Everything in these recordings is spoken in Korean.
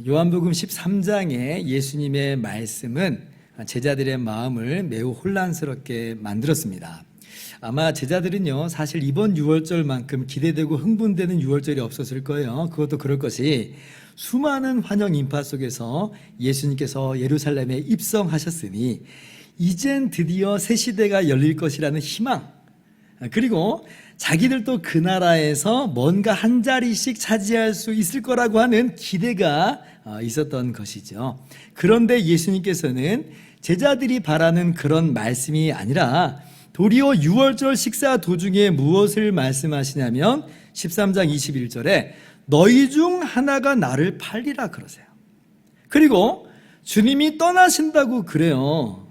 요한복음 13장의 예수님의 말씀은 제자들의 마음을 매우 혼란스럽게 만들었습니다. 아마 제자들은요, 사실 이번 유월절만큼 기대되고 흥분되는 유월절이 없었을 거예요. 그것도 그럴 것이 수많은 환영 인파 속에서 예수님께서 예루살렘에 입성하셨으니 이젠 드디어 새 시대가 열릴 것이라는 희망, 그리고 자기들도 그 나라에서 뭔가 한 자리씩 차지할 수 있을 거라고 하는 기대가 있었던 것이죠. 그런데 예수님께서는 제자들이 바라는 그런 말씀이 아니라 도리어 유월절 식사 도중에 무엇을 말씀하시냐면 13장 21절에 너희 중 하나가 나를 팔리라 그러세요. 그리고 주님이 떠나신다고 그래요.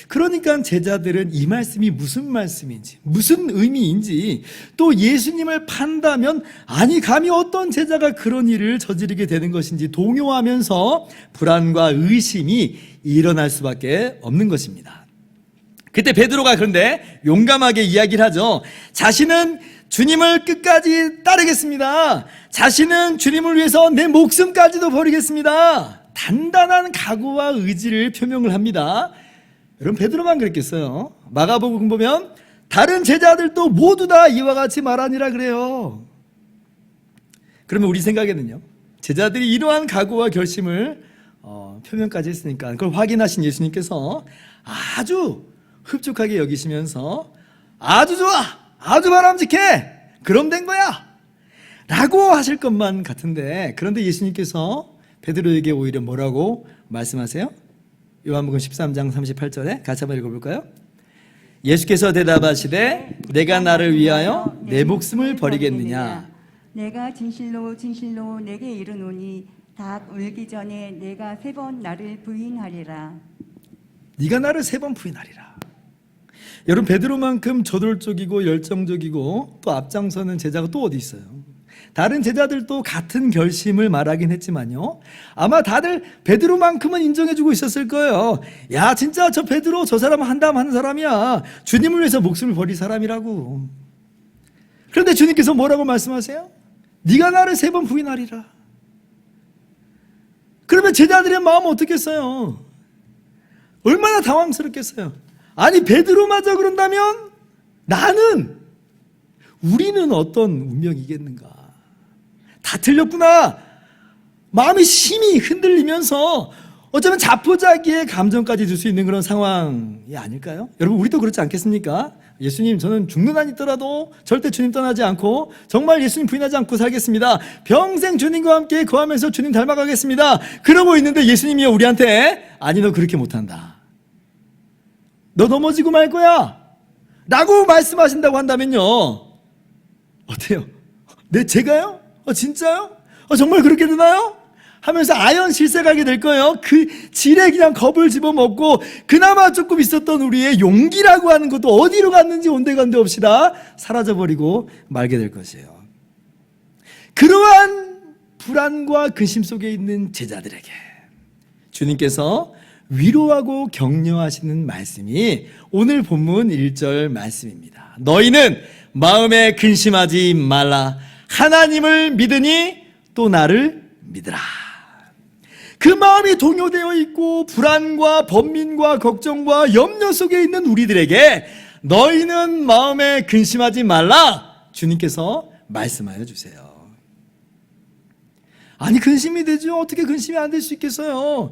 그러니까 제자들은 이 말씀이 무슨 말씀인지, 무슨 의미인지, 또 예수님을 판다면 아니 감히 어떤 제자가 그런 일을 저지르게 되는 것인지 동요하면서 불안과 의심이 일어날 수밖에 없는 것입니다. 그때 베드로가 그런데 용감하게 이야기를 하죠. 자신은 주님을 끝까지 따르겠습니다. 자신은 주님을 위해서 내 목숨까지도 버리겠습니다. 단단한 각오와 의지를 표명을 합니다. 여러분, 베드로만 그랬겠어요? 마가복음 보면 다른 제자들도 모두 다 이와 같이 말하니라 그래요. 그러면 우리 생각에는요, 제자들이 이러한 각오와 결심을 표명까지 했으니까 그걸 확인하신 예수님께서 아주 흡족하게 여기시면서 아주 좋아, 아주 바람직해, 그럼 된 거야 라고 하실 것만 같은데, 그런데 예수님께서 베드로에게 오히려 뭐라고 말씀하세요? 요한복음 13장 38절에 같이 한번 읽어볼까요? 예수께서 대답하시되 내가 나를 위하여 내 목숨을 버리겠느냐. 내가 진실로 진실로 내게 이르노니 닭 울기 전에 내가 3번 나를 부인하리라. 네가 나를 3번 부인하리라. 여러분, 베드로만큼 저돌적이고 열정적이고 또 앞장서는 제자가 또 어디 있어요? 다른 제자들도 같은 결심을 말하긴 했지만요, 아마 다들 베드로만큼은 인정해주고 있었을 거예요. 야, 진짜 저 베드로, 저 사람은 한담 하는 사람이야. 주님을 위해서 목숨을 버릴 사람이라고. 그런데 주님께서 뭐라고 말씀하세요? 네가 나를 3번 부인하리라. 그러면 제자들의 마음은 어떻겠어요? 얼마나 당황스럽겠어요? 아니, 베드로마저 그런다면 우리는 어떤 운명이겠는가? 다 틀렸구나. 마음이 심히 흔들리면서 어쩌면 자포자기의 감정까지 줄 수 있는 그런 상황이 아닐까요? 여러분, 우리도 그렇지 않겠습니까? 예수님, 저는 죽는 한 있더라도 절대 주님 떠나지 않고 정말 예수님 부인하지 않고 살겠습니다. 평생 주님과 함께 거하면서 주님 닮아가겠습니다. 그러고 있는데 예수님이 우리한테 아니, 너 그렇게 못한다, 너 넘어지고 말 거야 라고 말씀하신다고 한다면요, 어때요? 제가요? 진짜요? 정말 그렇게 되나요? 하면서 아연실색하게 될 거예요. 그 질에 그냥 겁을 집어먹고 그나마 조금 있었던 우리의 용기라고 하는 것도 어디로 갔는지 온데간데 없이 다 사라져버리고 말게 될 것이에요. 그러한 불안과 근심 속에 있는 제자들에게 주님께서 위로하고 격려하시는 말씀이 오늘 본문 1절 말씀입니다. 너희는 마음에 근심하지 말라. 하나님을 믿으니 또 나를 믿으라. 그 마음이 동요되어 있고 불안과 번민과 걱정과 염려 속에 있는 우리들에게 너희는 마음에 근심하지 말라, 주님께서 말씀하여 주세요. 아니, 근심이 되죠. 어떻게 근심이 안 될 수 있겠어요?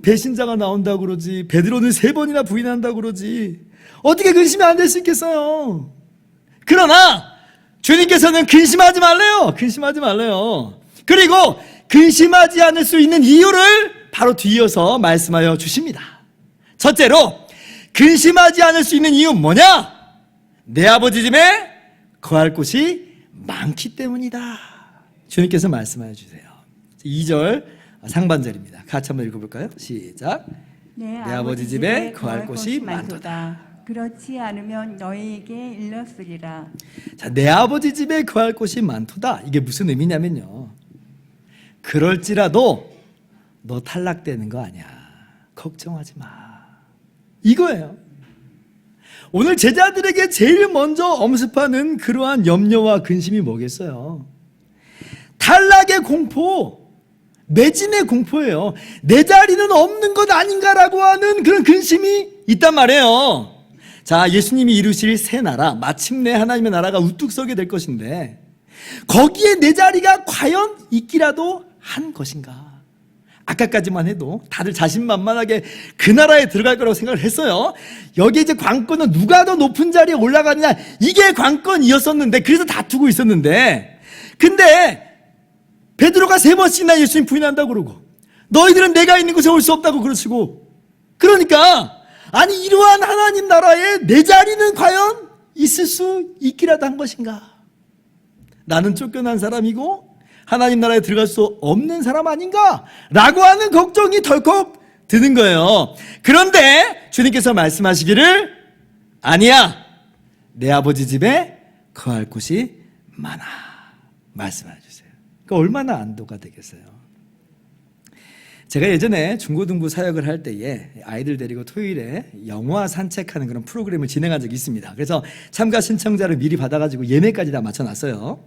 배신자가 나온다고 그러지, 베드로는 3번이나 부인한다고 그러지, 어떻게 근심이 안 될 수 있겠어요? 그러나 주님께서는 근심하지 말래요. 근심하지 말래요. 그리고 근심하지 않을 수 있는 이유를 바로 뒤이어서 말씀하여 주십니다. 첫째로, 근심하지 않을 수 있는 이유 뭐냐? 내 아버지 집에 거할 곳이 많기 때문이다. 주님께서 말씀하여 주세요. 2절 상반절입니다. 같이 한번 읽어볼까요? 시작. 내 아버지 집에 거할 곳이 많도다. 그렇지 않으면 너희에게 일렀으리라. 자, 내 아버지 집에 거할 곳이 많도다. 이게 무슨 의미냐면요, 그럴지라도 너 탈락되는 거 아니야, 걱정하지 마, 이거예요. 오늘 제자들에게 제일 먼저 엄습하는 그러한 염려와 근심이 뭐겠어요? 탈락의 공포, 매진의 공포예요. 내 자리는 없는 것 아닌가라고 하는 그런 근심이 있단 말이에요. 자, 예수님이 이루실 새 나라, 마침내 하나님의 나라가 우뚝 서게 될 것인데 거기에 내 자리가 과연 있기라도 한 것인가? 아까까지만 해도 다들 자신만만하게 그 나라에 들어갈 거라고 생각을 했어요. 여기에 이제 관건은 누가 더 높은 자리에 올라가느냐, 이게 관건이었었는데, 그래서 다투고 있었는데, 근데 베드로가 3번씩이나 예수님 부인한다고 그러고, 너희들은 내가 있는 곳에 올 수 없다고 그러시고, 그러니까 아니 이러한 하나님 나라에 내 자리는 과연 있을 수 있기라도 한 것인가? 나는 쫓겨난 사람이고 하나님 나라에 들어갈 수 없는 사람 아닌가? 라고 하는 걱정이 덜컥 드는 거예요. 그런데 주님께서 말씀하시기를 아니야, 내 아버지 집에 거할 곳이 많아 말씀해 주세요. 그러니까 얼마나 안도가 되겠어요. 제가 예전에 중고등부 사역을 할 때에 아이들 데리고 토요일에 영화 산책하는 그런 프로그램을 진행한 적이 있습니다. 그래서 참가 신청자를 미리 받아가지고 예매까지 다 맞춰놨어요.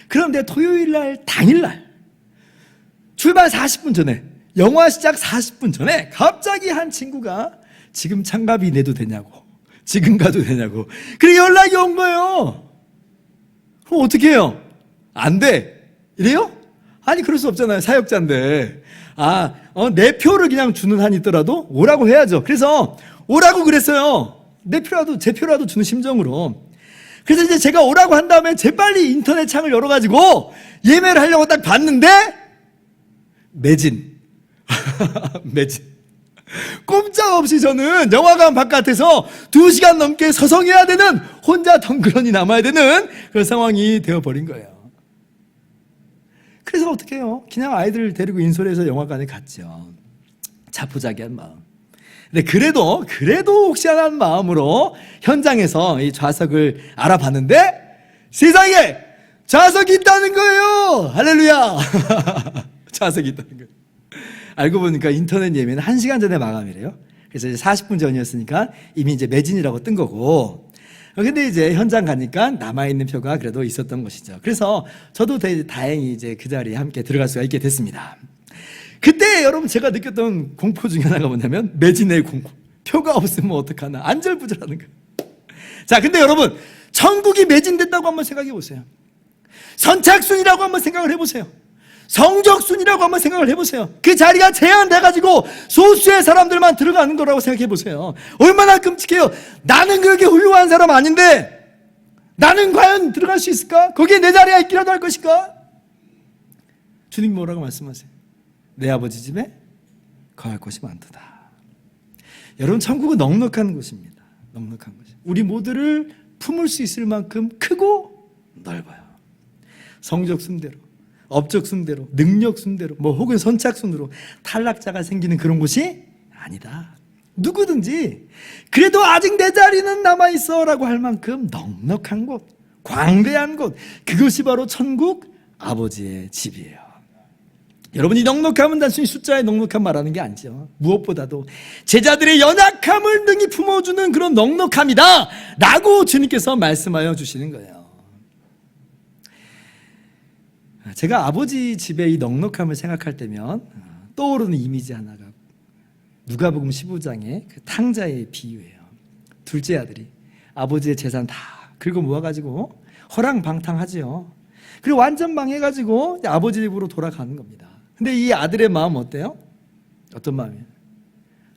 그런데 토요일 날 당일날 출발 40분 전에, 영화 시작 40분 전에 갑자기 한 친구가 지금 참가비 내도 되냐고, 지금 가도 되냐고, 그래 연락이 온 거예요. 그럼 어떻게 해요? 안 돼 이래요? 아니 그럴 수 없잖아요. 사역자인데. 내 표를 그냥 주는 한이 있더라도 오라고 해야죠. 그래서 오라고 그랬어요. 내 표라도, 제 표라도 주는 심정으로. 그래서 이제 제가 오라고 한 다음에 재빨리 인터넷 창을 열어가지고 예매를 하려고 딱 봤는데 매진. 매진. 꼼짝없이 저는 영화관 바깥에서 2시간 넘게 서성해야 되는, 혼자 덩그러니 남아야 되는 그런 상황이 되어버린 거예요. 그래서 어떻게 해요? 그냥 아이들을 데리고 인솔해서 영화관에 갔죠. 자포자기한 마음. 근데 그래도 혹시 하나 하는 마음으로 현장에서 이 좌석을 알아봤는데 세상에 좌석이 있다는 거예요. 할렐루야. 좌석이 있다는 거예요. 알고 보니까 인터넷 예매는 1시간 전에 마감이래요. 그래서 이제 40분 전이었으니까 이미 이제 매진이라고 뜬 거고. 근데 이제 현장 가니까 남아있는 표가 그래도 있었던 것이죠. 그래서 저도 다행히 이제 그 자리에 함께 들어갈 수가 있게 됐습니다. 그때 여러분 제가 느꼈던 공포 중에 하나가 뭐냐면 매진의 공포. 표가 없으면 어떡하나. 안절부절하는 거예요. 자, 근데 여러분 천국이 매진됐다고 한번 생각해 보세요. 선착순이라고 한번 생각을 해보세요. 성적순이라고 한번 생각을 해보세요. 그 자리가 제한돼가지고 소수의 사람들만 들어가는 거라고 생각해보세요. 얼마나 끔찍해요. 나는 그렇게 훌륭한 사람 아닌데 나는 과연 들어갈 수 있을까? 거기에 내 자리가 있기라도 할 것일까? 주님 뭐라고 말씀하세요? 내 아버지 집에 거할 곳이 많도다. 여러분 천국은 넉넉한 곳입니다. 넉넉한 곳. 우리 모두를 품을 수 있을 만큼 크고 넓어요. 성적 순대로, 업적 순대로, 능력 순대로, 혹은 선착순으로 탈락자가 생기는 그런 곳이 아니다. 누구든지 그래도 아직 내 자리는 남아있어 라고 할 만큼 넉넉한 곳, 광대한 곳, 그것이 바로 천국 아버지의 집이에요. 여러분 이 넉넉함은 단순히 숫자의 넉넉함 말하는 게 아니죠. 무엇보다도 제자들의 연약함을 능히 품어주는 그런 넉넉함이다 라고 주님께서 말씀하여 주시는 거예요. 제가 아버지 집의 이 넉넉함을 생각할 때면 떠오르는 이미지 하나가 누가복음 15장의 그 탕자의 비유예요. 둘째 아들이 아버지의 재산 다 긁어 모아가지고 허랑방탕하지요. 그리고 완전 망해가지고 아버지 집으로 돌아가는 겁니다. 근데 이 아들의 마음 어때요? 어떤 마음이에요?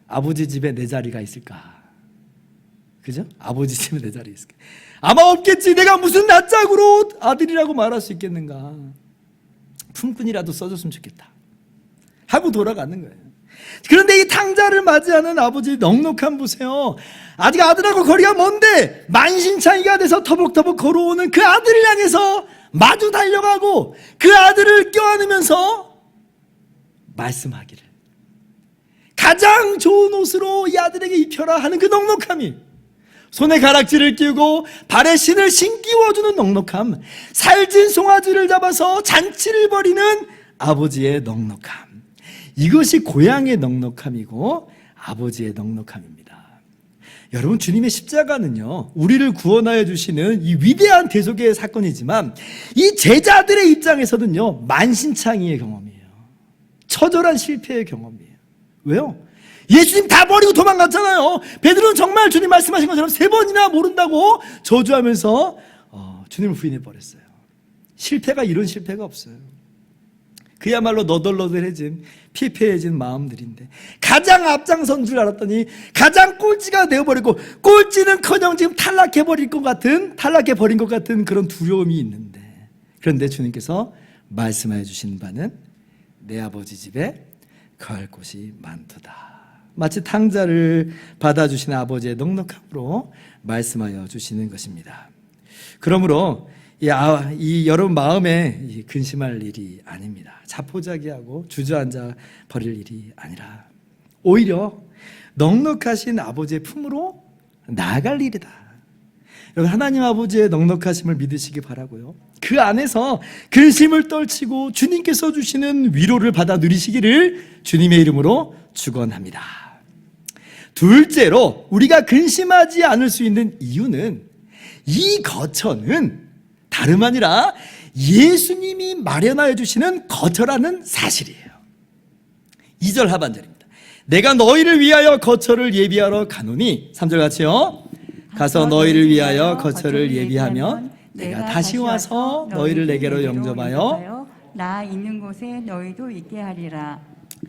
아버지 집에 내 자리가 있을까? 그죠? 아버지 집에 내 자리 있을까? 아마 없겠지. 내가 무슨 낯짝으로 아들이라고 말할 수 있겠는가? 품꾼이라도 써줬으면 좋겠다 하고 돌아가는 거예요. 그런데 이 탕자를 맞이하는 아버지의 넉넉함 보세요. 아직 아들하고 거리가 먼데 만신창이가 돼서 터벅터벅 걸어오는 그 아들을 향해서 마주 달려가고 그 아들을 껴안으면서 말씀하기를 가장 좋은 옷으로 이 아들에게 입혀라 하는 그 넉넉함이, 손에 가락지를 끼우고 발에 신을 신기워주는 넉넉함, 살찐 송아지를 잡아서 잔치를 벌이는 아버지의 넉넉함, 이것이 고향의 넉넉함이고 아버지의 넉넉함입니다. 여러분 주님의 십자가는요 우리를 구원하여 주시는 이 위대한 대속의 사건이지만 이 제자들의 입장에서는요 만신창이의 경험이에요. 처절한 실패의 경험이에요. 왜요? 예수님 다 버리고 도망갔잖아요. 베드로는 정말 주님 말씀하신 것처럼 3번이나 모른다고 저주하면서 주님을 부인해 버렸어요. 실패가 이런 실패가 없어요. 그야말로 너덜너덜해진 피폐해진 마음들인데 가장 앞장선 줄 알았더니 가장 꼴찌가 되어버리고 꼴찌는커녕 지금 탈락해버린 것 같은 그런 두려움이 있는데, 그런데 주님께서 말씀하여 주신 바는 내 아버지 집에 거할 곳이 많도다. 마치 탕자를 받아주시는 아버지의 넉넉함으로 말씀하여 주시는 것입니다. 그러므로 이 여러분 마음에 근심할 일이 아닙니다. 자포자기하고 주저앉아 버릴 일이 아니라 오히려 넉넉하신 아버지의 품으로 나아갈 일이다. 여러분, 하나님 아버지의 넉넉하심을 믿으시기 바라고요. 그 안에서 근심을 떨치고 주님께서 주시는 위로를 받아 누리시기를 주님의 이름으로 축원합니다. 둘째로 우리가 근심하지 않을 수 있는 이유는 이 거처는 다름 아니라 예수님이 마련하여 주시는 거처라는 사실이에요. 2절 하반절입니다. 내가 너희를 위하여 거처를 예비하러 가노니, 3절 같이요. 가서 너희를 위하여 거처를 예비하면 내가 다시 와서 너희를 내게로 영접하여 나 있는 곳에 너희도 있게 하리라.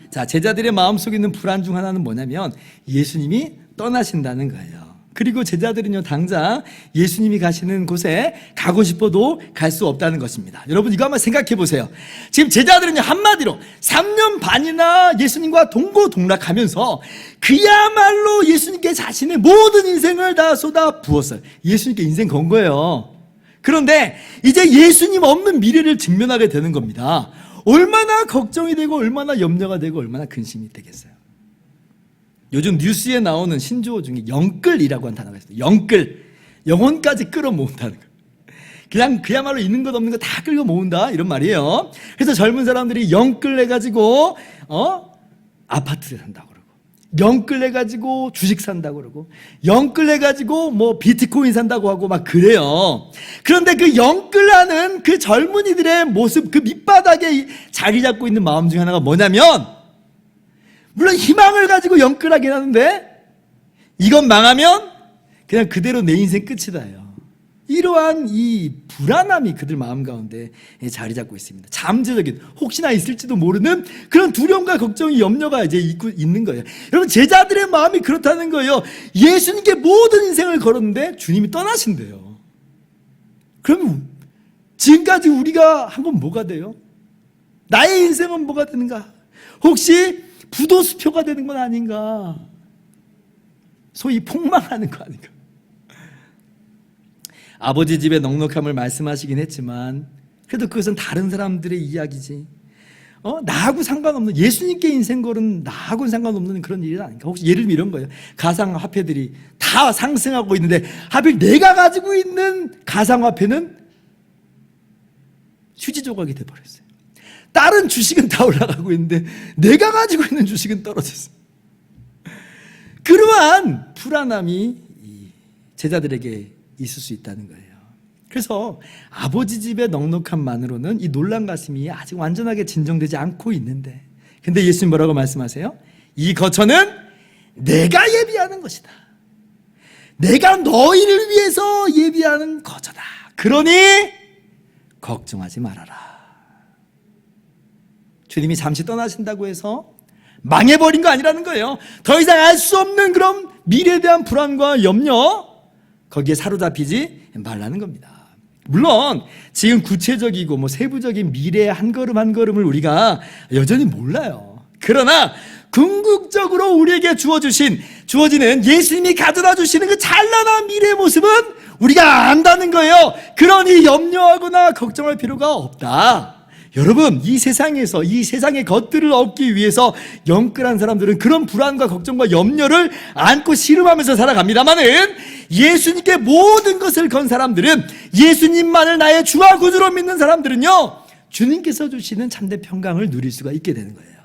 자, 제자들의 마음속에 있는 불안 중 하나는 뭐냐면 예수님이 떠나신다는 거예요. 그리고 제자들은요, 당장 예수님이 가시는 곳에 가고 싶어도 갈 수 없다는 것입니다. 여러분, 이거 한번 생각해 보세요. 지금 제자들은요, 한마디로 3년 반이나 예수님과 동고동락하면서 그야말로 예수님께 자신의 모든 인생을 다 쏟아 부었어요. 예수님께 인생 건 거예요. 그런데 이제 예수님 없는 미래를 직면하게 되는 겁니다. 얼마나 걱정이 되고 얼마나 염려가 되고 얼마나 근심이 되겠어요. 요즘 뉴스에 나오는 신조어 중에 영끌이라고 하는 단어가 있어요. 영끌, 영혼까지 끌어모은다는 거. 그냥 그야말로 있는 것 없는 거 다 끌고 모은다, 이런 말이에요. 그래서 젊은 사람들이 영끌 해가지고 아파트 산다고 그러고, 영끌 해가지고 주식 산다고 그러고, 영끌 해가지고 뭐 비트코인 산다고 하고 막 그래요. 그런데 그 영끌하는 그 젊은이들의 모습, 그 밑바닥에 자리 잡고 있는 마음 중에 하나가 뭐냐면, 물론 희망을 가지고 영끌하긴 하는데 이건 망하면 그냥 그대로 내 인생 끝이다요. 이러한 이 불안함이 그들 마음 가운데 자리 잡고 있습니다. 잠재적인, 혹시나 있을지도 모르는 그런 두려움과 걱정이, 염려가 이제 있는 거예요. 여러분, 제자들의 마음이 그렇다는 거예요. 예수님께 모든 인생을 걸었는데 주님이 떠나신대요. 그러면 지금까지 우리가 한 건 뭐가 돼요? 나의 인생은 뭐가 되는가? 혹시 부도수표가 되는 건 아닌가? 소위 폭망하는 거 아닌가? 아버지 집의 넉넉함을 말씀하시긴 했지만 그래도 그것은 다른 사람들의 이야기지, 나하고 상관없는, 예수님께 인생 걸은 나하고는 상관없는 그런 일이 아닌가? 혹시 예를 들면 이런 거예요. 가상화폐들이 다 상승하고 있는데 하필 내가 가지고 있는 가상화폐는 휴지 조각이 돼버렸어요. 다른 주식은 다 올라가고 있는데 내가 가지고 있는 주식은 떨어졌어요. 그러한 불안함이 제자들에게 있을 수 있다는 거예요. 그래서 아버지 집의 넉넉함만으로는 이 놀란 가슴이 아직 완전하게 진정되지 않고 있는데, 근데 예수님 뭐라고 말씀하세요? 이 거처는 내가 예비하는 것이다. 내가 너희를 위해서 예비하는 거처다. 그러니 걱정하지 말아라. 주님이 잠시 떠나신다고 해서 망해버린 거 아니라는 거예요. 더 이상 알 수 없는 그런 미래에 대한 불안과 염려, 거기에 사로잡히지 말라는 겁니다. 물론 지금 구체적이고 세부적인 미래의 한 걸음 한 걸음을 우리가 여전히 몰라요. 그러나 궁극적으로 우리에게 주어지는 예수님이 가져다 주시는 그 찬란한 미래의 모습은 우리가 안다는 거예요. 그러니 염려하거나 걱정할 필요가 없다. 여러분, 이 세상에서 이 세상의 것들을 얻기 위해서 영끌한 사람들은 그런 불안과 걱정과 염려를 안고 씨름하면서 살아갑니다마는, 예수님께 모든 것을 건 사람들은, 예수님만을 나의 주와 구주로 믿는 사람들은요, 주님께서 주시는 참된 평강을 누릴 수가 있게 되는 거예요.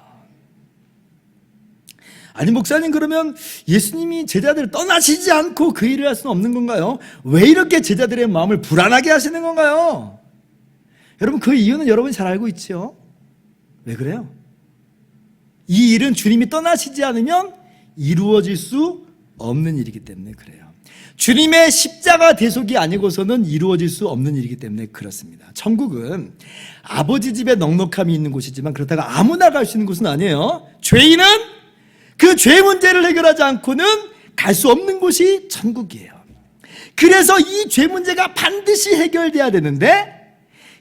아니, 목사님, 그러면 예수님이 제자들을 떠나시지 않고 그 일을 할 수는 없는 건가요? 왜 이렇게 제자들의 마음을 불안하게 하시는 건가요? 여러분, 그 이유는 여러분이 잘 알고 있죠. 왜 그래요? 이 일은 주님이 떠나시지 않으면 이루어질 수 없는 일이기 때문에 그래요. 주님의 십자가 대속이 아니고서는 이루어질 수 없는 일이기 때문에 그렇습니다. 천국은 아버지 집에 넉넉함이 있는 곳이지만 그렇다고 아무나 갈 수 있는 곳은 아니에요. 죄인은 그 죄 문제를 해결하지 않고는 갈 수 없는 곳이 천국이에요. 그래서 이 죄 문제가 반드시 해결돼야 되는데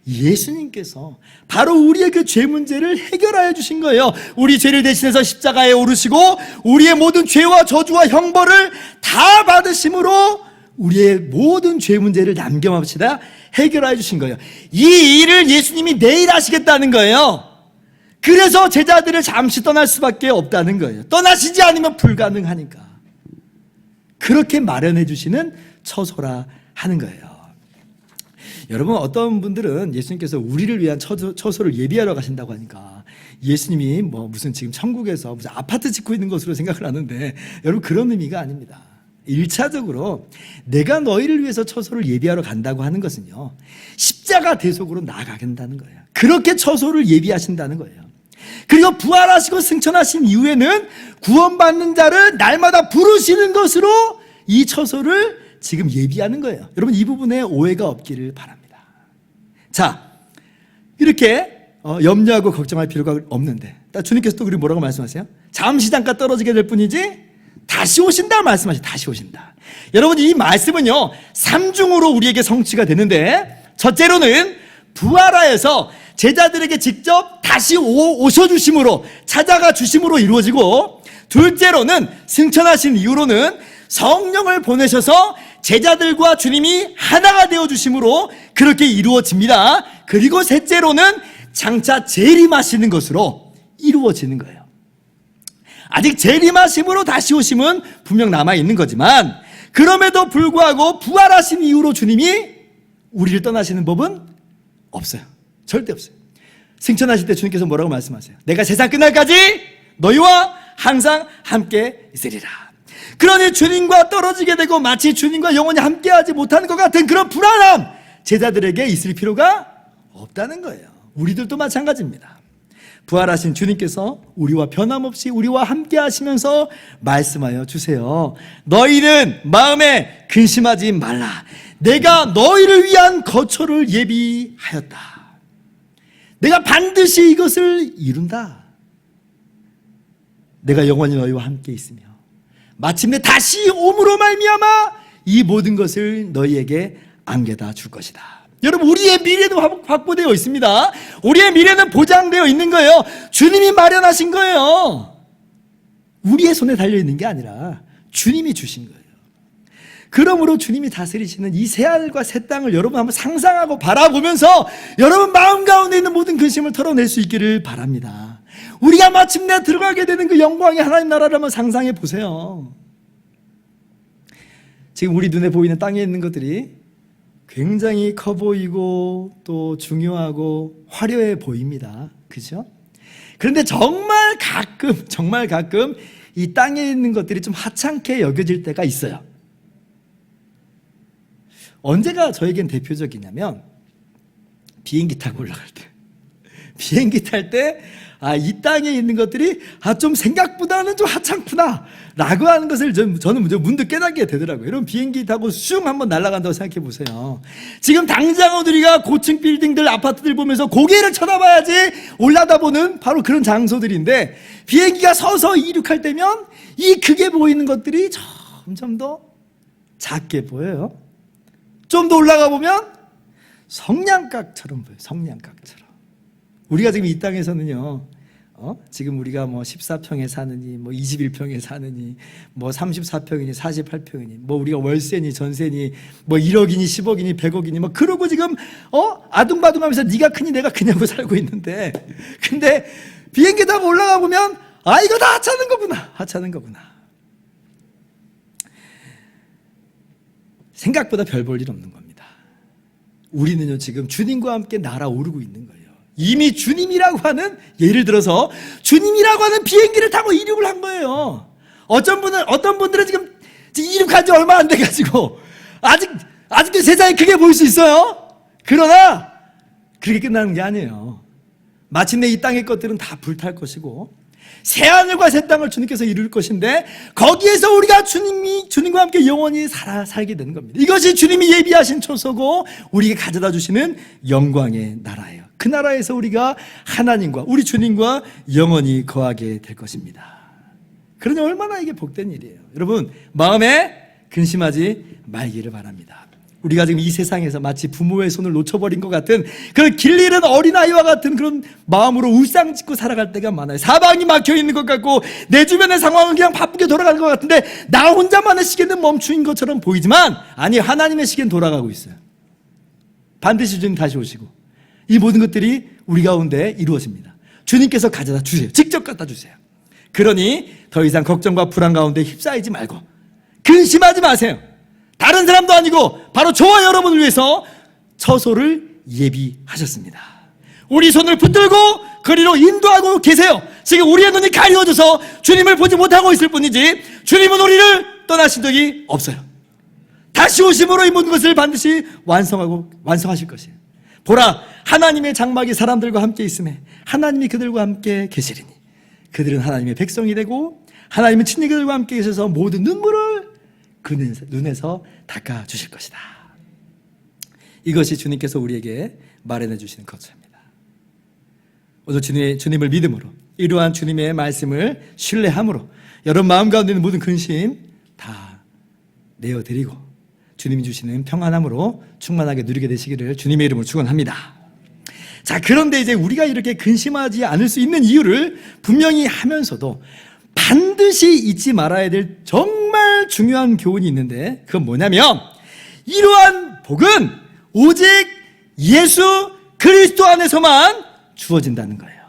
예수님께서 바로 우리의 그 죄 문제를 해결하여 주신 거예요. 우리 죄를 대신해서 십자가에 오르시고 우리의 모든 죄와 저주와 형벌을 다 받으심으로 우리의 모든 죄 문제를 남김없이다 해결하여 주신 거예요. 이 일을 예수님이 내일 하시겠다는 거예요. 그래서 제자들을 잠시 떠날 수밖에 없다는 거예요. 떠나시지 않으면 불가능하니까. 그렇게 마련해 주시는 처소라 하는 거예요. 여러분, 어떤 분들은 예수님께서 우리를 위한 처소를 예비하러 가신다고 하니까 예수님이 뭐 무슨 지금 천국에서 무슨 아파트 짓고 있는 것으로 생각을 하는데, 여러분, 그런 의미가 아닙니다. 1차적으로 내가 너희를 위해서 처소를 예비하러 간다고 하는 것은요, 십자가 대속으로 나아가겠다는 거예요. 그렇게 처소를 예비하신다는 거예요. 그리고 부활하시고 승천하신 이후에는 구원받는 자를 날마다 부르시는 것으로 이 처소를 지금 예비하는 거예요. 여러분, 이 부분에 오해가 없기를 바랍니다. 자, 이렇게 염려하고 걱정할 필요가 없는데, 주님께서 또 우리 뭐라고 말씀하세요? 잠시 잠깐 떨어지게 될 뿐이지 다시 오신다 말씀하세요. 다시 오신다. 여러분, 이 말씀은요 3중으로 우리에게 성취가 되는데, 첫째로는 부활하여서 제자들에게 직접 다시 오셔주심으로, 찾아가 주심으로 이루어지고, 둘째로는 승천하신 이후로는 성령을 보내셔서 제자들과 주님이 하나가 되어주심으로 그렇게 이루어집니다. 그리고 셋째로는 장차 재림하시는 것으로 이루어지는 거예요. 아직 재림하심으로 다시 오심은 분명 남아있는 거지만, 그럼에도 불구하고 부활하신 이후로 주님이 우리를 떠나시는 법은 없어요. 절대 없어요. 승천하실 때 주님께서 뭐라고 말씀하세요? 내가 세상 끝날까지 너희와 항상 함께 있으리라. 그러니 주님과 떨어지게 되고 마치 주님과 영원히 함께하지 못하는 것 같은 그런 불안함, 제자들에게 있을 필요가 없다는 거예요. 우리들도 마찬가지입니다. 부활하신 주님께서 우리와 변함없이 우리와 함께 하시면서 말씀하여 주세요. 너희는 마음에 근심하지 말라. 내가 너희를 위한 거처를 예비하였다. 내가 반드시 이것을 이룬다. 내가 영원히 너희와 함께 있으며 마침내 다시 오므로 말미암아 이 모든 것을 너희에게 안겨다 줄 것이다. 여러분, 우리의 미래도 확보되어 있습니다. 우리의 미래는 보장되어 있는 거예요. 주님이 마련하신 거예요. 우리의 손에 달려있는 게 아니라 주님이 주신 거예요. 그러므로 주님이 다스리시는 이 새하늘과 새 땅을 여러분 한번 상상하고 바라보면서 여러분 마음 가운데 있는 모든 근심을 털어낼 수 있기를 바랍니다. 우리가 마침내 들어가게 되는 그 영광의 하나님 나라를 한번 상상해 보세요. 지금 우리 눈에 보이는 땅에 있는 것들이 굉장히 커 보이고 또 중요하고 화려해 보입니다. 그죠? 그런데 정말 가끔 이 땅에 있는 것들이 좀 하찮게 여겨질 때가 있어요. 언제가 저에겐 대표적이냐면 비행기 타고 올라갈 때. 비행기 탈 때 이 땅에 있는 것들이 좀 생각보다는 좀 하찮구나 라고 하는 것을 저는 문득 깨닫게 되더라고요. 여러분, 비행기 타고 슝 한번 날아간다고 생각해 보세요. 지금 당장 우리가 고층 빌딩들, 아파트들 보면서 고개를 쳐다봐야지 올라다 보는 바로 그런 장소들인데, 비행기가 서서 이륙할 때면 이 크게 보이는 것들이 점점 더 작게 보여요. 좀 더 올라가 보면 성냥갑처럼 보여요. 성냥갑처럼. 우리가 지금 이 땅에서는요, 지금 우리가 뭐 14평에 사느니, 뭐 21평에 사느니, 뭐 34평이니, 48평이니, 뭐 우리가 월세니, 전세니, 뭐 1억이니, 10억이니, 100억이니, 뭐 그러고 지금, 아둥바둥하면서 네가 크니 내가 크냐고 살고 있는데, 근데 비행기 타고 올라가 보면, 이거 다 하찮은 거구나. 하찮은 거구나. 생각보다 별 볼 일 없는 겁니다. 우리는요, 지금 주님과 함께 날아오르고 있는 거예요. 이미 주님이라고 하는, 예를 들어서 주님이라고 하는 비행기를 타고 이륙을 한 거예요. 어떤 분들은 지금 이륙한 지 얼마 안 돼가지고 아직도 세상이 크게 보일 수 있어요. 그러나 그렇게 끝나는 게 아니에요. 마침내 이 땅의 것들은 다 불탈 것이고 새하늘과 새 땅을 주님께서 이룰 것인데 거기에서 우리가 주님과 함께 영원히 살게 되는 겁니다. 이것이 주님이 예비하신 초소고 우리에게 가져다 주시는 영광의 나라예요. 그 나라에서 우리가 하나님과 우리 주님과 영원히 거하게 될 것입니다. 그러니 얼마나 이게 복된 일이에요. 여러분, 마음에 근심하지 말기를 바랍니다. 우리가 지금 이 세상에서 마치 부모의 손을 놓쳐버린 것 같은 그런 길 잃은 어린아이와 같은 그런 마음으로 울상 짓고 살아갈 때가 많아요. 사방이 막혀있는 것 같고 내 주변의 상황은 그냥 바쁘게 돌아가는 것 같은데 나 혼자만의 시계는 멈춘 것처럼 보이지만 아니, 하나님의 시계는 돌아가고 있어요. 반드시 주님 다시 오시고 이 모든 것들이 우리 가운데 이루어집니다. 주님께서 가져다 주세요. 직접 갖다 주세요. 그러니 더 이상 걱정과 불안 가운데 휩싸이지 말고 근심하지 마세요. 다른 사람도 아니고 바로 저와 여러분을 위해서 처소를 예비하셨습니다. 우리 손을 붙들고 그리로 인도하고 계세요. 지금 우리의 눈이 가려워져서 주님을 보지 못하고 있을 뿐이지 주님은 우리를 떠나신 적이 없어요. 다시 오심으로 이 모든 것을 반드시 완성하실 것이에요. 보라, 하나님의 장막이 사람들과 함께 있음에 하나님이 그들과 함께 계시리니 그들은 하나님의 백성이 되고 하나님은 친히 그들과 함께 계셔서 모든 눈물을 그 눈에서 닦아주실 것이다. 이것이 주님께서 우리에게 마련해 주시는 것입니다. 오늘 주님을 믿음으로 이러한 주님의 말씀을 신뢰함으로 여러분 마음 가운데 있는 모든 근심 다 내어드리고 주님이 주시는 평안함으로 충만하게 누리게 되시기를 주님의 이름으로 축원합니다. 자, 그런데 이제 우리가 이렇게 근심하지 않을 수 있는 이유를 분명히 하면서도 반드시 잊지 말아야 될 정말 중요한 교훈이 있는데 그건 뭐냐면 이러한 복은 오직 예수 그리스도 안에서만 주어진다는 거예요.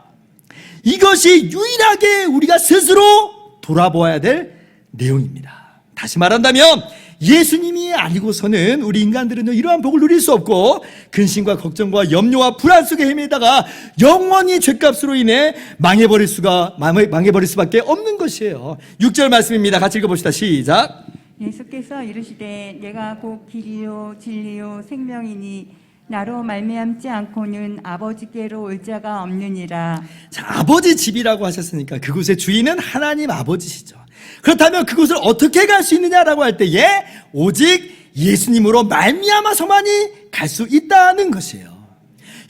이것이 유일하게 우리가 스스로 돌아보아야 될 내용입니다. 다시 말한다면 예수님이 아니고서는 우리 인간들은 이러한 복을 누릴 수 없고 근심과 걱정과 염려와 불안 속에 헤매다가 영원히 죄값으로 인해 망해버릴 수밖에 없는 것이에요. 6절 말씀입니다. 같이 읽어봅시다. 시작. 예수께서 이르시되 내가 곧 길이요 진리요 생명이니 나로 말미암지 않고는 아버지께로 올 자가 없느니라. 자, 아버지 집이라고 하셨으니까 그곳의 주인은 하나님 아버지시죠. 그렇다면 그곳을 어떻게 갈 수 있느냐라고 할 때에 오직 예수님으로 말미암아서만이 갈 수 있다는 것이에요.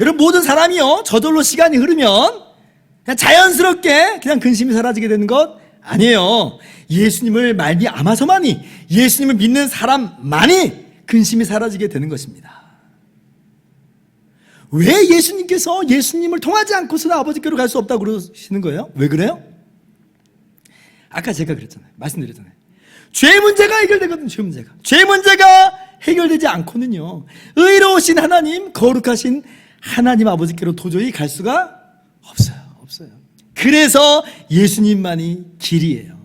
여러분, 모든 사람이요 저절로 시간이 흐르면 그냥 자연스럽게 그냥 근심이 사라지게 되는 것 아니에요. 예수님을 말미암아서만이, 예수님을 믿는 사람만이 근심이 사라지게 되는 것입니다. 왜 예수님께서 예수님을 통하지 않고서는 아버지께로 갈 수 없다고 그러시는 거예요? 왜 그래요? 아까 제가 그랬잖아요. 말씀드렸잖아요. 죄 문제가 해결되거든요. 죄 문제가 해결되지 않고는요 의로우신 하나님, 거룩하신 하나님 아버지께로 도저히 갈 수가 없어요. 그래서 예수님만이 길이에요.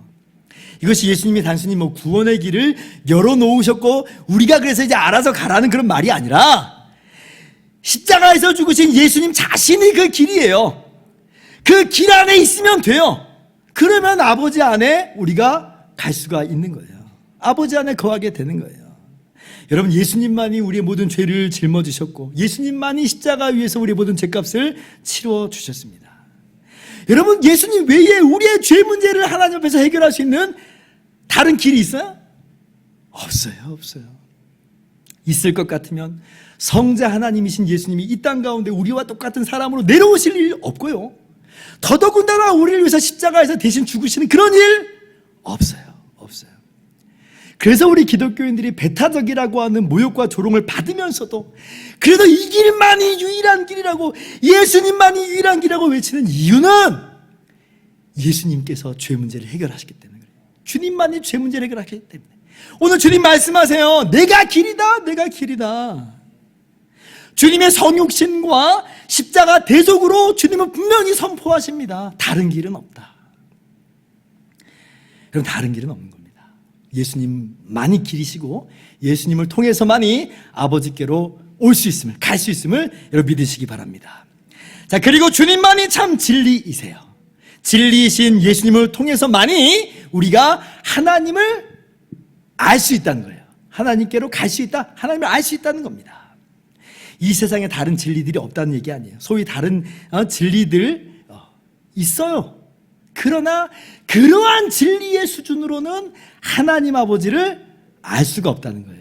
이것이 예수님이 단순히 구원의 길을 열어놓으셨고 우리가 그래서 이제 알아서 가라는 그런 말이 아니라 십자가에서 죽으신 예수님 자신이 그 길이에요. 그 길 안에 있으면 돼요. 그러면 아버지 안에 우리가 갈 수가 있는 거예요. 아버지 안에 거하게 되는 거예요. 여러분, 예수님만이 우리의 모든 죄를 짊어지셨고 예수님만이 십자가 위에서 우리의 모든 죄값을 치러 주셨습니다. 여러분, 예수님 외에 우리의 죄 문제를 하나님 앞에서 해결할 수 있는 다른 길이 있어요? 없어요. 있을 것 같으면 성자 하나님이신 예수님이 이 땅 가운데 우리와 똑같은 사람으로 내려오실 일 없고요, 더더군다나 우리를 위해서 십자가에서 대신 죽으시는 그런 일 없어요. 그래서 우리 기독교인들이 배타적이라고 하는 모욕과 조롱을 받으면서도 그래도 이 길만이 유일한 길이라고, 예수님만이 유일한 길이라고 외치는 이유는 예수님께서 죄 문제를 해결하셨기 때문에 그래요. 주님만이 죄 문제를 해결하셨기 때문에. 오늘 주님 말씀하세요. 내가 길이다. 주님의 성육신과 십자가 대속으로 주님은 분명히 선포하십니다. 다른 길은 없다. 그럼 다른 길은 없는 겁니다. 예수님만이 길이시고 예수님을 통해서만이 아버지께로 올 수 있음을, 갈 수 있음을 여러분 믿으시기 바랍니다. 자, 그리고 주님만이 참 진리이세요. 진리이신 예수님을 통해서만이 우리가 하나님을 알 수 있다는 거예요. 하나님께로 갈 수 있다, 하나님을 알 수 있다는 겁니다. 이 세상에 다른 진리들이 없다는 얘기 아니에요. 소위 다른 진리들 있어요. 그러나 그러한 진리의 수준으로는 하나님 아버지를 알 수가 없다는 거예요.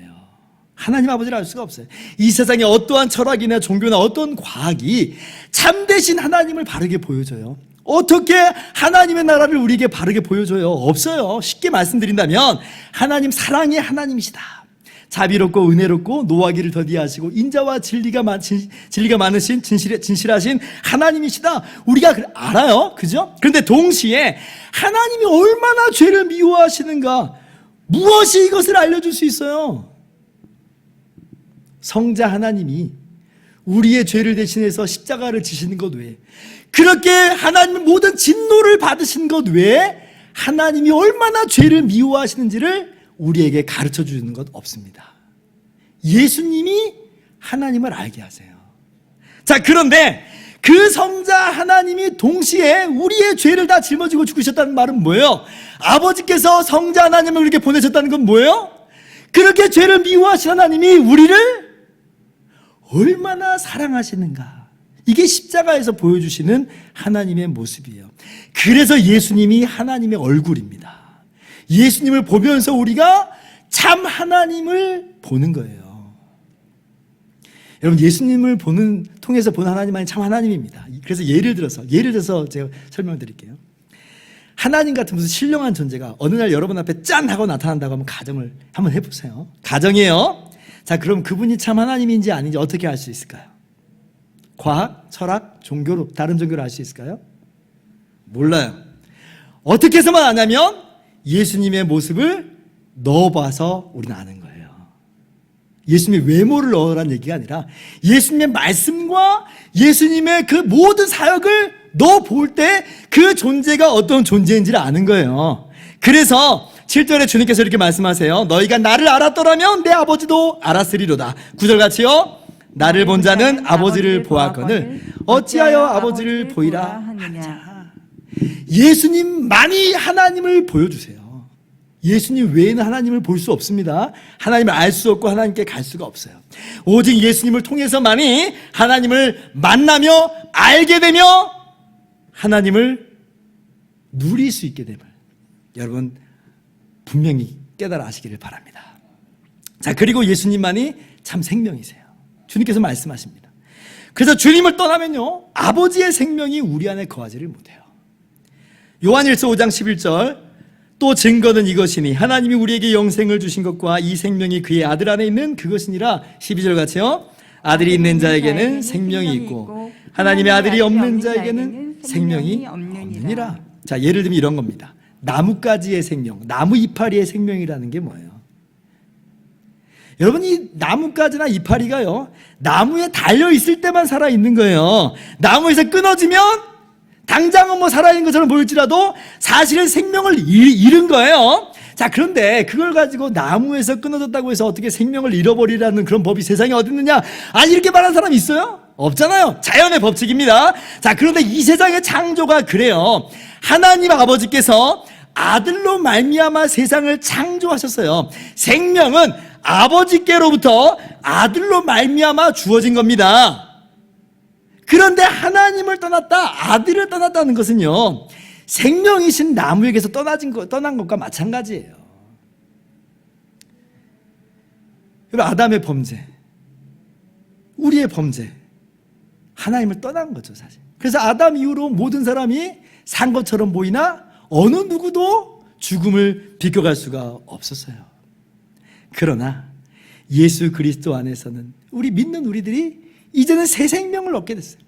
하나님 아버지를 알 수가 없어요. 이 세상에 어떠한 철학이나 종교나 어떤 과학이 참되신 하나님을 바르게 보여줘요. 어떻게 하나님의 나라를 우리에게 바르게 보여줘요? 없어요. 쉽게 말씀드린다면 하나님 사랑의 하나님이시다. 자비롭고 은혜롭고 노하기를 더디하시고 인자와 진리가 많으신 진실하신 하나님이시다. 우리가 알아요. 그죠? 그런데 동시에 하나님이 얼마나 죄를 미워하시는가, 무엇이 이것을 알려줄 수 있어요? 성자 하나님이 우리의 죄를 대신해서 십자가를 지시는 것 외에, 그렇게 하나님의 모든 진노를 받으신 것 외에 하나님이 얼마나 죄를 미워하시는지를 우리에게 가르쳐 주는 것 없습니다. 예수님이 하나님을 알게 하세요. 자, 그런데 그 성자 하나님이 동시에 우리의 죄를 다 짊어지고 죽으셨다는 말은 뭐예요? 아버지께서 성자 하나님을 우리에게 보내셨다는 건 뭐예요? 그렇게 죄를 미워하신 하나님이 우리를 얼마나 사랑하시는가, 이게 십자가에서 보여주시는 하나님의 모습이에요. 그래서 예수님이 하나님의 얼굴입니다. 예수님을 보면서 우리가 참 하나님을 보는 거예요. 여러분, 예수님을 통해서 보는 하나님만이 참 하나님입니다. 그래서 예를 들어서 제가 설명을 드릴게요. 하나님 같은 무슨 신령한 존재가 어느 날 여러분 앞에 짠 하고 나타난다고 하면 가정을 한번 해보세요. 가정이에요. 자, 그럼 그분이 참 하나님인지 아닌지 어떻게 알 수 있을까요? 과학, 철학, 종교로, 다른 종교로 알 수 있을까요? 몰라요. 어떻게 해서만 아냐면 예수님의 모습을 넣어봐서 우리는 아는 거예요. 예수님의 외모를 넣으라는 얘기가 아니라 예수님의 말씀과 예수님의 그 모든 사역을 넣어볼 때 그 존재가 어떤 존재인지를 아는 거예요. 그래서 7절에 주님께서 이렇게 말씀하세요. 너희가 나를 알았더라면 내 아버지도 알았으리로다. 9절 같이요. 나를 본 자는 아버지를 보았거늘 어찌하여 아버지를 보이라 하느냐. 예수님만이 하나님을 보여주세요. 예수님 외에는 하나님을 볼 수 없습니다. 하나님을 알 수 없고 하나님께 갈 수가 없어요. 오직 예수님을 통해서만이 하나님을 만나며 알게 되며 하나님을 누릴 수 있게 됨을 여러분 분명히 깨달아 아시기를 바랍니다. 자, 그리고 예수님만이 참 생명이세요. 주님께서 말씀하십니다. 그래서 주님을 떠나면요, 아버지의 생명이 우리 안에 거하지를 못해요. 요한일서 5장 11절, 또 증거는 이것이니 하나님이 우리에게 영생을 주신 것과 이 생명이 그의 아들 안에 있는 그것이니라. 12절 같이요. 아들이 있는 자에게는 생명이 있고 하나님의 아들이 없는 자에게는 생명이 없느니라. 자, 예를 들면 이런 겁니다. 나뭇가지의 생명, 나무 이파리의 생명이라는 게 뭐예요? 여러분, 이 나뭇가지나 이파리가요, 나무에 달려있을 때만 살아있는 거예요. 나무에서 끊어지면 당장은 뭐 살아있는 것처럼 보일지라도 사실은 생명을 잃은 거예요. 자, 그런데 그걸 가지고 나무에서 끊어졌다고 해서 어떻게 생명을 잃어버리라는 그런 법이 세상에 어디 있느냐? 아니, 이렇게 말하는 사람이 있어요? 없잖아요. 자연의 법칙입니다. 자, 그런데 이 세상의 창조가 그래요. 하나님 아버지께서 아들로 말미암아 세상을 창조하셨어요. 생명은 아버지께로부터 아들로 말미암아 주어진 겁니다. 그런데 하나님을 떠났다, 아들을 떠났다는 것은요, 생명이신 나무에게서 떠난 것과 마찬가지예요. 여러분, 아담의 범죄, 우리의 범죄, 하나님을 떠난 거죠, 사실. 그래서 아담 이후로 모든 사람이 산 것처럼 보이나 어느 누구도 죽음을 비껴갈 수가 없었어요. 그러나 예수 그리스도 안에서는 우리 믿는 우리들이 이제는 새 생명을 얻게 됐어요.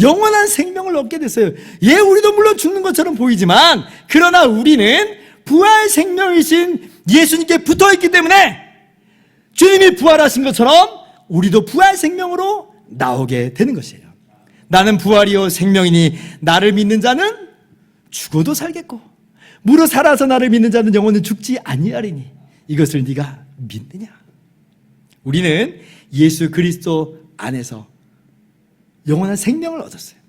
영원한 생명을 얻게 됐어요. 예, 우리도 물론 죽는 것처럼 보이지만 그러나 우리는 부활 생명이신 예수님께 붙어있기 때문에 주님이 부활하신 것처럼 우리도 부활 생명으로 나오게 되는 것이에요. 나는 부활이요 생명이니 나를 믿는 자는 죽어도 살겠고 무릇 살아서 나를 믿는 자는 영원히 죽지 아니하리니 이것을 네가 믿느냐? 우리는 예수 그리스도 안에서 영원한 생명을 얻었어요.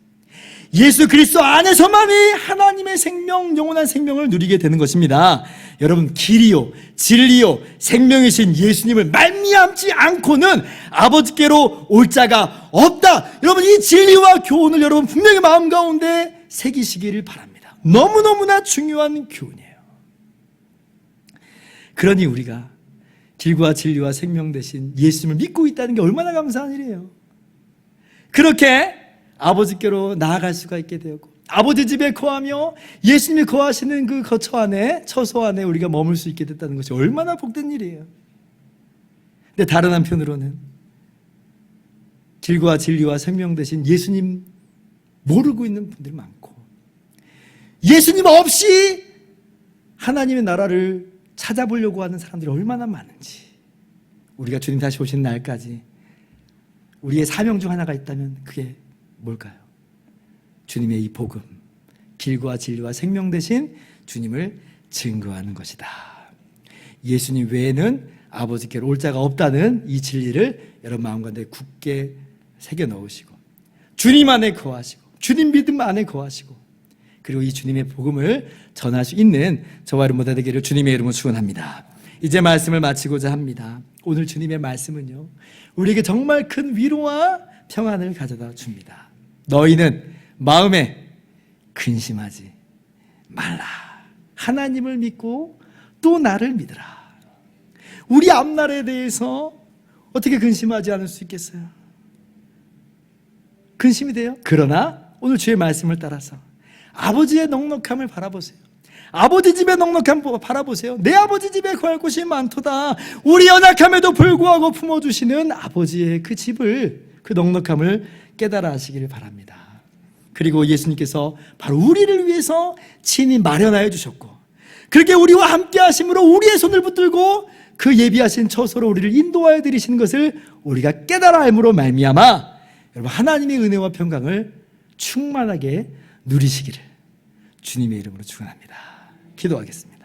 예수 그리스도 안에서만이 하나님의 생명, 영원한 생명을 누리게 되는 것입니다. 여러분, 길이요 진리요 생명이신 예수님을 말미암지 않고는 아버지께로 올 자가 없다. 여러분, 이 진리와 교훈을 여러분 분명히 마음 가운데 새기시기를 바랍니다. 너무너무나 중요한 교훈이에요. 그러니 우리가 길과 진리와 생명 되신 예수님을 믿고 있다는 게 얼마나 감사한 일이에요. 그렇게 아버지께로 나아갈 수가 있게 되었고, 아버지 집에 거하며 예수님이 거하시는 그 거처 안에, 처소 안에 우리가 머물 수 있게 됐다는 것이 얼마나 복된 일이에요. 근데 다른 한편으로는 길과 진리와 생명 되신 예수님 모르고 있는 분들이 많고, 예수님 없이 하나님의 나라를 찾아보려고 하는 사람들이 얼마나 많은지, 우리가 주님 다시 오시는 날까지 우리의 사명 중 하나가 있다면 그게 뭘까요? 주님의 이 복음, 길과 진리와 생명 되신 주님을 증거하는 것이다. 예수님 외에는 아버지께로 올 자가 없다는 이 진리를 여러분 마음 가운데 굳게 새겨 넣으시고, 주님 안에 거하시고, 주님 믿음 안에 거하시고, 그리고 이 주님의 복음을 전할 수 있는 저와 여러분 모두 되기를 주님의 이름으로 축원합니다. 이제 말씀을 마치고자 합니다. 오늘 주님의 말씀은요, 우리에게 정말 큰 위로와 평안을 가져다 줍니다. 너희는 마음에 근심하지 말라. 하나님을 믿고 또 나를 믿으라. 우리 앞날에 대해서 어떻게 근심하지 않을 수 있겠어요? 근심이 돼요? 그러나 오늘 주의 말씀을 따라서 아버지의 넉넉함을 바라보세요. 아버지 집의 넉넉함 바라보세요. 내 아버지 집에 거할 곳이 많도다. 우리 연약함에도 불구하고 품어주시는 아버지의 그 집을, 그 넉넉함을 깨달아 하시기를 바랍니다. 그리고 예수님께서 바로 우리를 위해서 친히 마련하여 주셨고, 그렇게 우리와 함께 하심으로 우리의 손을 붙들고 그 예비하신 처소로 우리를 인도하여 드리시는 것을 우리가 깨달아 알므로 말미암아 여러분 하나님의 은혜와 평강을 충만하게 누리시기를 주님의 이름으로 축원합니다. 기도하겠습니다.